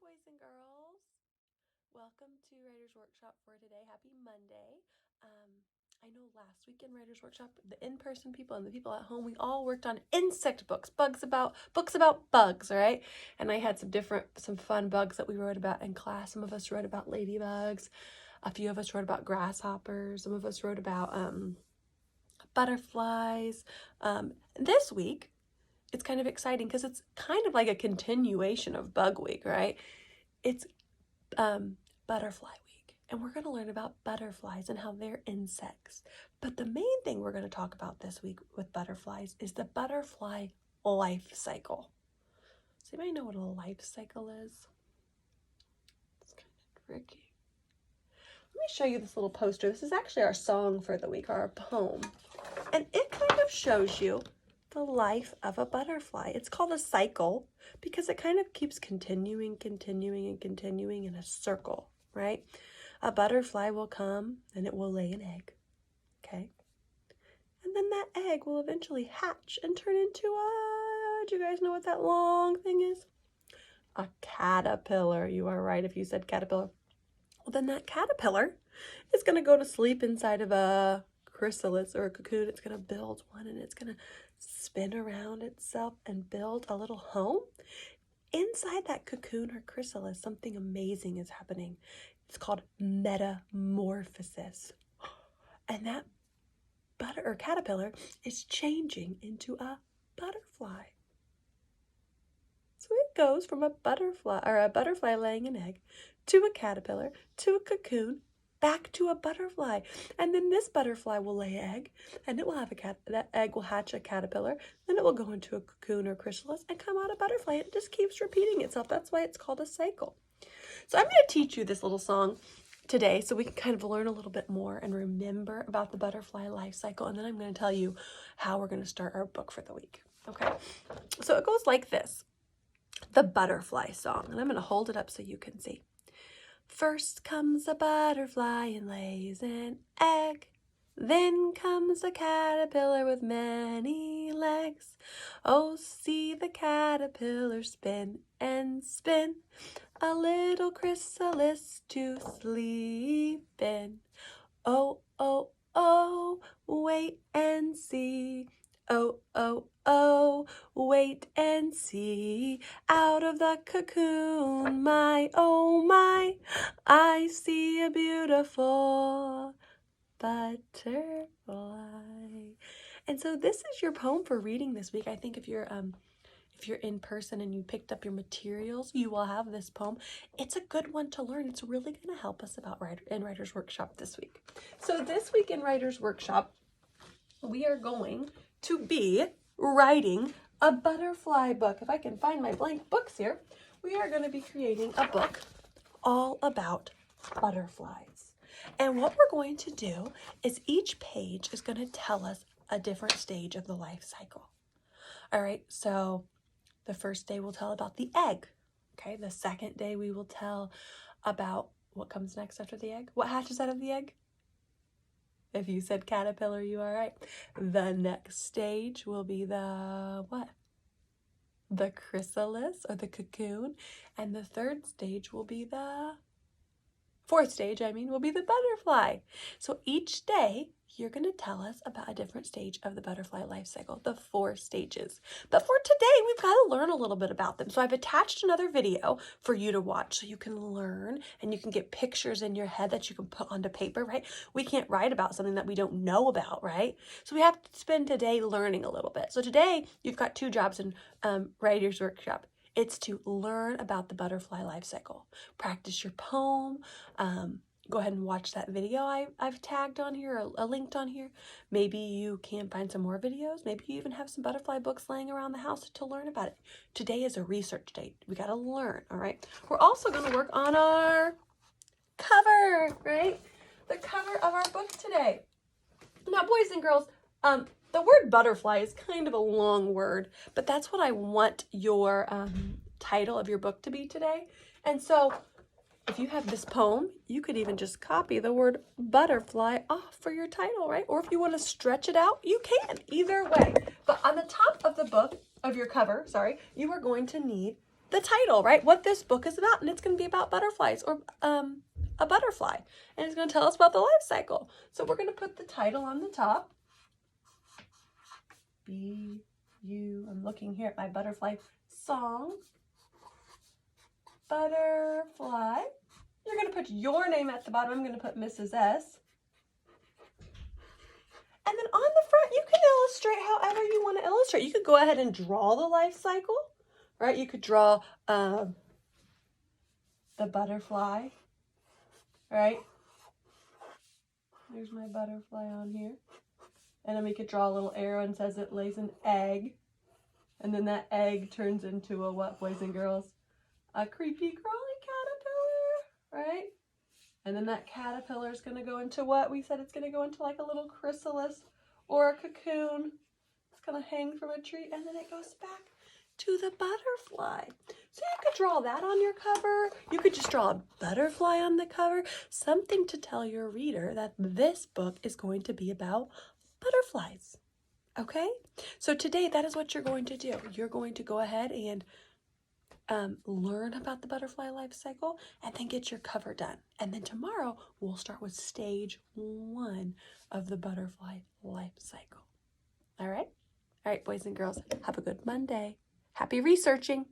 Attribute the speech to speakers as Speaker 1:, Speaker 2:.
Speaker 1: boys and girls. Welcome to Writer's Workshop for today. Happy Monday. I know last week in Writer's Workshop, the in-person people and the people at home, we all worked on insect books, books about bugs, all right? And I had some fun bugs that we wrote about in class. Some of us wrote about ladybugs. A few of us wrote about grasshoppers. Some of us wrote about butterflies. This week, it's kind of exciting because it's kind of like a continuation of Bug Week, right? It's Butterfly Week, and we're going to learn about butterflies and how they're insects. But the main thing we're going to talk about this week with butterflies is the butterfly life cycle. Does anybody know what a life cycle is? It's kind of tricky. Let me show you this little poster. This is actually our song for the week, our poem. And it kind of shows you the life of a butterfly. It's called a cycle because it kind of keeps continuing in a circle, right? A butterfly will come and it will lay an egg, okay? And then that egg will eventually hatch and turn into do you guys know what that long thing is? A caterpillar. You are right if you said caterpillar. Well, then that caterpillar is going to go to sleep inside of a chrysalis or a cocoon. It's going to build one and it's going to spin around itself and build a little home. Inside that cocoon or chrysalis, something amazing is happening. It's called metamorphosis. And that caterpillar is changing into a butterfly. So it goes from a butterfly laying an egg to a caterpillar to a cocoon back to a butterfly. And then this butterfly will lay an egg and it will have that egg will hatch a caterpillar. Then it will go into a cocoon or chrysalis and come out a butterfly. It just keeps repeating itself. That's why it's called a cycle. So I'm going to teach you this little song today so we can kind of learn a little bit more and remember about the butterfly life cycle. And then I'm going to tell you how we're going to start our book for the week. Okay. So it goes like this. The butterfly song. And I'm going to hold it up so you can see. First comes a butterfly and lays an egg. Then comes a caterpillar with many legs. Oh, see the caterpillar spin and spin, a little chrysalis to sleep in. Oh, oh, oh, wait and see. Oh, oh, oh, wait and see. Out of the cocoon, my, oh my, I see a beautiful butterfly. And so this is your poem for reading this week. I think if you're in person and you picked up your materials, you will have this poem. It's a good one to learn. It's really going to help us about in Writer's Workshop this week. So this week in Writer's Workshop, we are going to be writing a butterfly book. If I can find my blank books here, we are going to be creating a book all about butterflies. And what we're going to do is each page is going to tell us a different stage of the life cycle. All right, so the first day we'll tell about the egg. Okay, the second day we will tell about what comes next after the egg. What hatches out of the egg? If you said caterpillar, you are right. The next stage will be the what? The chrysalis or the cocoon. And the fourth stage will be the butterfly. So each day, you're going to tell us about a different stage of the butterfly life cycle, the 4 stages. But for today, we've got to learn a little bit about them. So I've attached another video for you to watch so you can learn and you can get pictures in your head that you can put onto paper, right? We can't write about something that we don't know about, right? So we have to spend today learning a little bit. So today, you've got 2 jobs in Writer's Workshop. It's to learn about the butterfly life cycle. Practice your poem. Go ahead and watch that video I've tagged on here or linked on here. Maybe you can find some more videos. Maybe you even have some butterfly books laying around the house to learn about it. Today is a research day. We got to learn, all right? We're also going to work on our cover, right? The cover of our book today. Now, boys and girls, the word butterfly is kind of a long word, but that's what I want your title of your book to be today. And so if you have this poem, you could even just copy the word butterfly off for your title, right? Or if you want to stretch it out, you can. Either way. But on the top of the book, of your cover, you are going to need the title, right? What this book is about, and it's going to be about butterflies or a butterfly, and it's going to tell us about the life cycle. So we're going to put the title on the top. I'm looking here at my butterfly song. Butterfly. You're going to put your name at the bottom. I'm going to put Mrs. S. And then on the front, you can illustrate however you want to illustrate. You could go ahead and draw the life cycle, right? You could draw the butterfly, right? There's my butterfly on here. And then we could draw a little arrow and says it lays an egg. And then that egg turns into a what, boys and girls? A creepy crawly caterpillar, right? And then that caterpillar is going to go into what? We said it's going to go into like a little chrysalis or a cocoon. It's going to hang from a tree, and then it goes back to the butterfly. So you could draw that on your cover. You could just draw a butterfly on the cover. Something to tell your reader that this book is going to be about butterflies. Okay? So today, that is what you're going to do. You're going to go ahead and learn about the butterfly life cycle and then get your cover done. And then tomorrow we'll start with stage 1 of the butterfly life cycle. All right, boys and girls, have a good Monday. Happy researching.